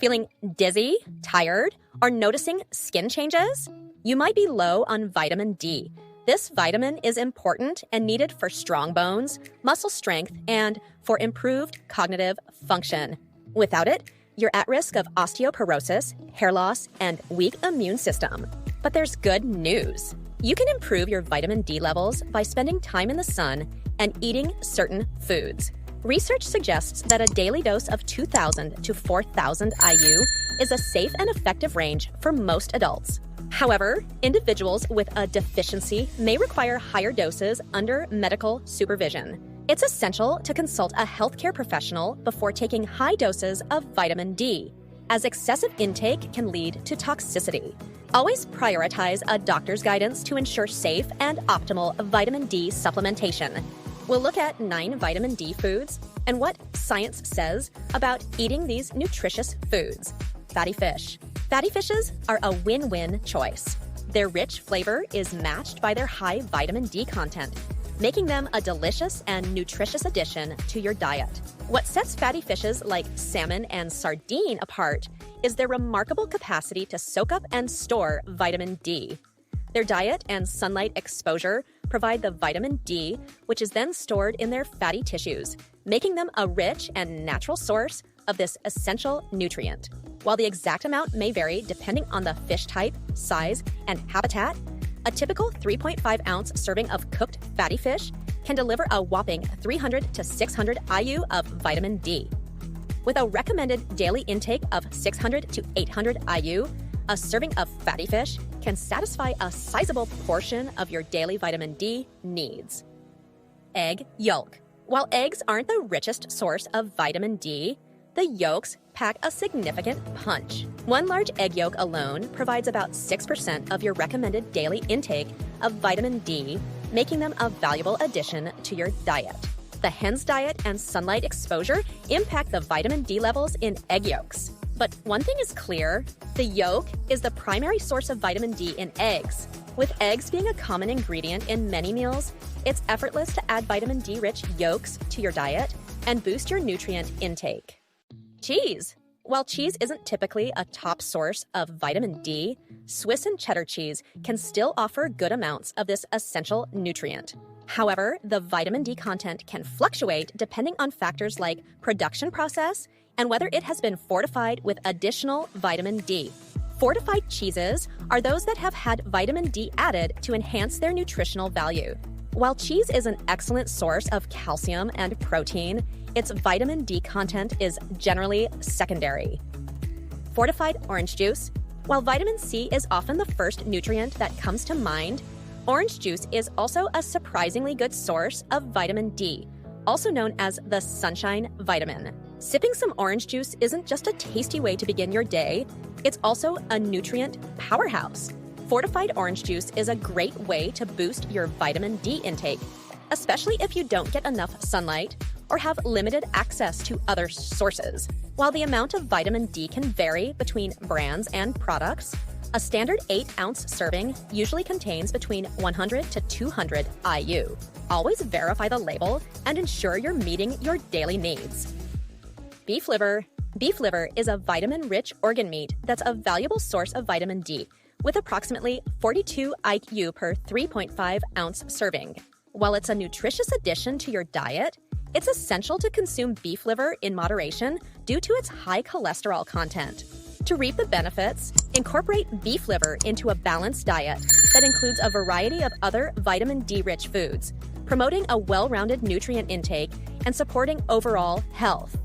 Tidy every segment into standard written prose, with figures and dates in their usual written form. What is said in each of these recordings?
Feeling dizzy, tired, or noticing skin changes? You might be low on vitamin D. This vitamin is important and needed for strong bones, muscle strength, and for improved cognitive function. Without it, you're at risk of osteoporosis, hair loss, and weak immune system. But there's good news. You can improve your vitamin D levels by spending time in the sun and eating certain foods. Research suggests that a daily dose of 2,000 to 4,000 IU is a safe and effective range for most adults. However, individuals with a deficiency may require higher doses under medical supervision. It's essential to consult a healthcare professional before taking high doses of vitamin D, as excessive intake can lead to toxicity. Always prioritize a doctor's guidance to ensure safe and optimal vitamin D supplementation. We'll look at 9 vitamin D foods and what science says about eating these nutritious foods. Fatty fish. Fatty fishes are a win-win choice. Their rich flavor is matched by their high vitamin D content, making them a delicious and nutritious addition to your diet. What sets fatty fishes like salmon and sardine apart is their remarkable capacity to soak up and store vitamin D. Their diet and sunlight exposure provide the vitamin D, which is then stored in their fatty tissues, making them a rich and natural source of this essential nutrient. While the exact amount may vary depending on the fish type, size, and habitat, a typical 3.5-ounce serving of cooked fatty fish can deliver a whopping 300 to 600 IU of vitamin D. With a recommended daily intake of 600 to 800 IU, a serving of fatty fish can satisfy a sizable portion of your daily vitamin D needs. Egg yolk. While eggs aren't the richest source of vitamin D, the yolks pack a significant punch. One large egg yolk alone provides about 6% of your recommended daily intake of vitamin D, making them a valuable addition to your diet. The hen's diet and sunlight exposure impact the vitamin D levels in egg yolks. But one thing is clear, the yolk is the primary source of vitamin D in eggs. With eggs being a common ingredient in many meals, it's effortless to add vitamin D-rich yolks to your diet and boost your nutrient intake. Cheese. While cheese isn't typically a top source of vitamin D, Swiss and cheddar cheese can still offer good amounts of this essential nutrient. However, the vitamin D content can fluctuate depending on factors like production process and whether it has been fortified with additional vitamin D. Fortified cheeses are those that have had vitamin D added to enhance their nutritional value. While cheese is an excellent source of calcium and protein, its vitamin D content is generally secondary. Fortified orange juice. While vitamin C is often the first nutrient that comes to mind, orange juice is also a surprisingly good source of vitamin D, also known as the sunshine vitamin. Sipping some orange juice isn't just a tasty way to begin your day, it's also a nutrient powerhouse. Fortified orange juice is a great way to boost your vitamin D intake, especially if you don't get enough sunlight or have limited access to other sources. While the amount of vitamin D can vary between brands and products, a standard 8-ounce serving usually contains between 100 to 200 IU. Always verify the label and ensure you're meeting your daily needs. Beef liver. Beef liver is a vitamin-rich organ meat that's a valuable source of vitamin D, with approximately 42 IU per 3.5-ounce serving. While it's a nutritious addition to your diet, it's essential to consume beef liver in moderation due to its high cholesterol content. To reap the benefits, incorporate beef liver into a balanced diet that includes a variety of other vitamin D-rich foods, promoting a well-rounded nutrient intake and supporting overall health.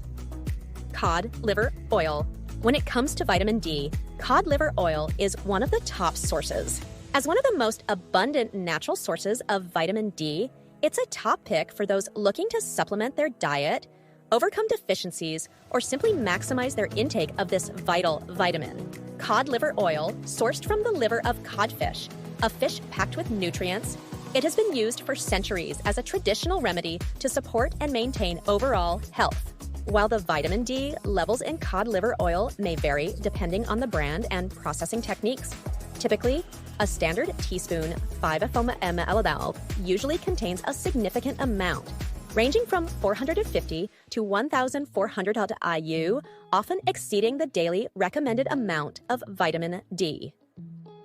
Cod liver oil. When it comes to vitamin D, cod liver oil is one of the top sources. As one of the most abundant natural sources of vitamin D, it's a top pick for those looking to supplement their diet, overcome deficiencies, or simply maximize their intake of this vital vitamin. Cod liver oil, sourced from the liver of codfish, a fish packed with nutrients, it has been used for centuries as a traditional remedy to support and maintain overall health. While the vitamin D levels in cod liver oil may vary depending on the brand and processing techniques, typically, a standard teaspoon 5 ml usually contains a significant amount, ranging from 450 to 1,400 IU, often exceeding the daily recommended amount of vitamin D.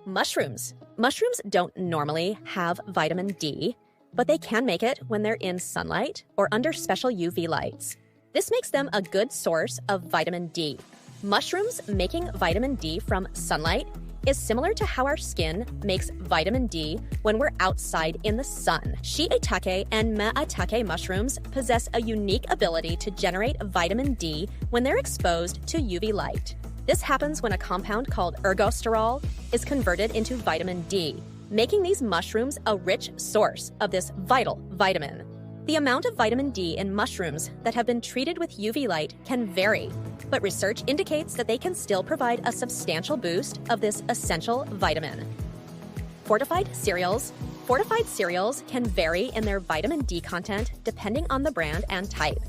Mushrooms. Mushrooms don't normally have vitamin D, but they can make it when they're in sunlight or under special UV lights. This makes them a good source of vitamin D. Mushrooms making vitamin D from sunlight is similar to how our skin makes vitamin D when we're outside in the sun. Shiitake and maitake mushrooms possess a unique ability to generate vitamin D when they're exposed to UV light. This happens when a compound called ergosterol is converted into vitamin D, making these mushrooms a rich source of this vital vitamin. The amount of vitamin D in mushrooms that have been treated with UV light can vary, but research indicates that they can still provide a substantial boost of this essential vitamin. Fortified cereals. Fortified cereals can vary in their vitamin D content depending on the brand and type,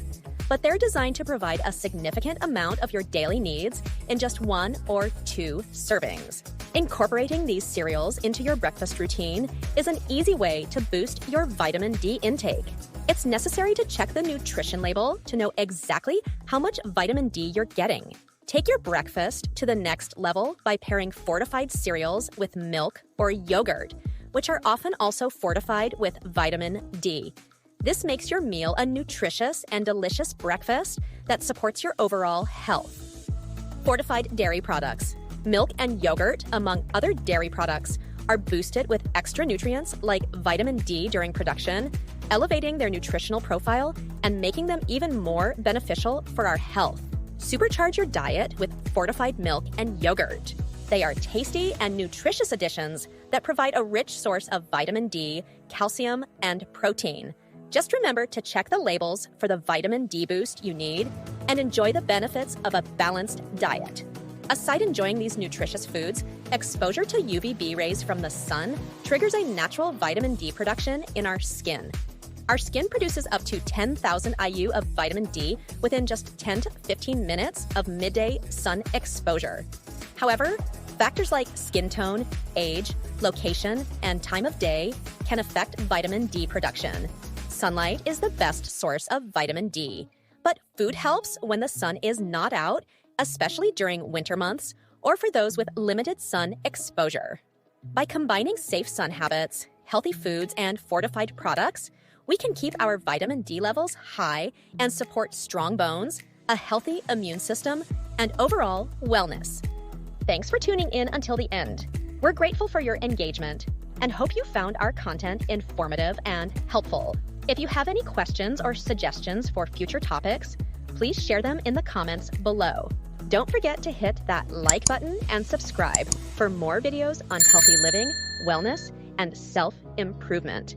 but they're designed to provide a significant amount of your daily needs in just 1 or 2 servings. Incorporating these cereals into your breakfast routine is an easy way to boost your vitamin D intake. It's necessary to check the nutrition label to know exactly how much vitamin D you're getting. Take your breakfast to the next level by pairing fortified cereals with milk or yogurt, which are often also fortified with vitamin D. This makes your meal a nutritious and delicious breakfast that supports your overall health. Fortified dairy products. Milk and yogurt, among other dairy products, are boosted with extra nutrients like vitamin D during production, elevating their nutritional profile and making them even more beneficial for our health. Supercharge your diet with fortified milk and yogurt. They are tasty and nutritious additions that provide a rich source of vitamin D, calcium, and protein. Just remember to check the labels for the vitamin D boost you need and enjoy the benefits of a balanced diet. Aside enjoying these nutritious foods, exposure to UVB rays from the sun triggers a natural vitamin D production in our skin. Our skin produces up to 10,000 IU of vitamin D within just 10 to 15 minutes of midday sun exposure. However, factors like skin tone, age, location, and time of day can affect vitamin D production. Sunlight is the best source of vitamin D, but food helps when the sun is not out, especially during winter months or for those with limited sun exposure. By combining safe sun habits, healthy foods, and fortified products, we can keep our vitamin D levels high and support strong bones, a healthy immune system, and overall wellness. Thanks for tuning in until the end. We're grateful for your engagement and hope you found our content informative and helpful. If you have any questions or suggestions for future topics, please share them in the comments below. Don't forget to hit that like button and subscribe for more videos on healthy living, wellness, and self-improvement.